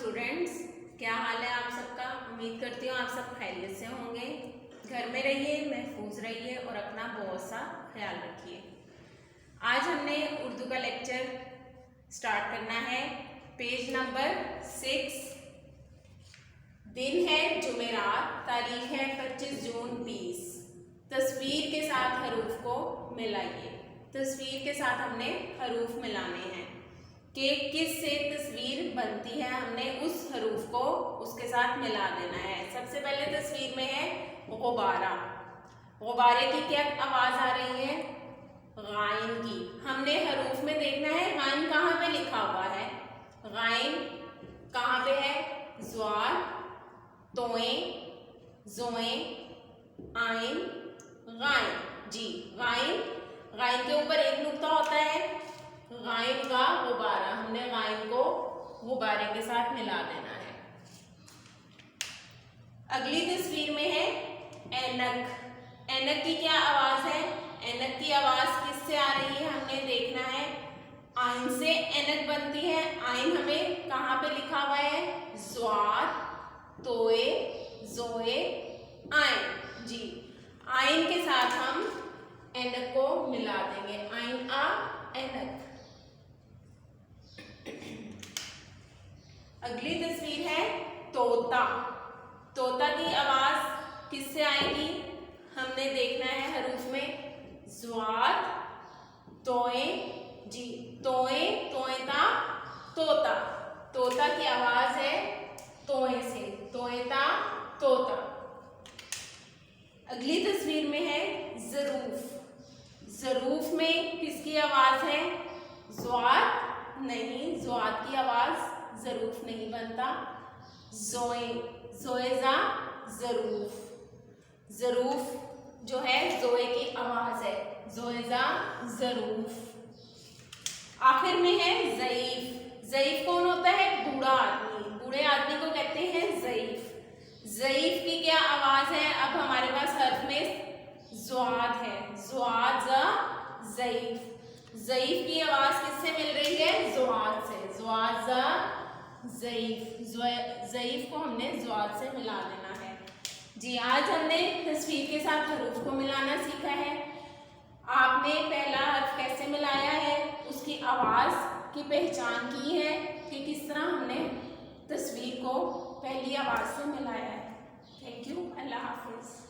Students, क्या हाल है आप सबका। उम्मीद करती हूँ आप सब खैरियत से होंगे। घर में रहिए, महफूज रहिए और अपना बहुत सा ख्याल रखिए। आज हमने उर्दू का लेक्चर स्टार्ट करना है। Page number 6। दिन है जुमेरात, तारीख है 25 जून 20। तस्वीर के साथ हरूफ को मिलाइए। तस्वीर के साथ हमने हरूफ मिलाने हैं कि किस से तस्वीर बनती है, हमने उस हरूफ को उसके साथ मिला देना है। सबसे पहले तस्वीर में है गुब्बारा। गुब्बारे की क्या आवाज आ रही है? गाइन की। हमने हरूफ में देखना है गाइन कहाँ पे लिखा हुआ है। गाइन कहाँ पे है? ज़्वार, तोए, जोए, आइन, गाइन। जी, गाइन। गाइन के ऊपर एक नुक्ता होता है। गाइन का गुब्बारा, हमने गाइन को गुब्बारे के साथ मिला देना है। अगली तस्वीर में है ऐनक। ऐनक की क्या आवाज है? ऐनक की आवाज किससे आ रही है हमने देखना है। आइन से ऐनक बनती है। आइन हमें कहाँ पे लिखा हुआ है? ज़्वार, तोए, जोए, आइन। जी, आइन के साथ हम ऐनक को मिला देंगे। आइन आ ऐनक। अगली तस्वीर है तोता। तोता की आवाज किससे आएगी? हमने देखना है हरूफ में ज़्वार, तोए, जी, तोए, तोएता, तोता। तोता की आवाज है तोए से, तोएता, तोता। अगली तस्वीर में है ज़रूफ। ज़रूफ में किसकी आवाज है? ज़्वार नहीं, ज़्वार की आवाज ज़रूफ नहीं बनता। जोए, जोएजा, ज़रूफ। ज़रूफ जो है जोए की आवाज है, जोएजा, ज़रूफ। आखिर में है ज़ईफ। ज़ईफ कौन होता है? बूढ़ा आदमी। बूढ़े आदमी को कहते हैं ज़ईफ। ज़ईफ की क्या आवाज है? अब हमारे पास हर्फ में ज़्वाद है, ज़्वाद, ज़ईफ। ज़ईफ की आवाज किससे मिल रही है? ज़्वाद से, ज़्वाद, ज़ईफ। ज़ईफ को हमने ज़्वाद से मिला देना है। जी, आज हमने तस्वीर के साथ हरूफ को मिलाना सीखा है। आपने पहला हर्फ कैसे मिलाया है, उसकी आवाज की पहचान की है कि किस तरह हमने तस्वीर को पहली आवाज से मिलाया है। Thank you. Allah Hafiz.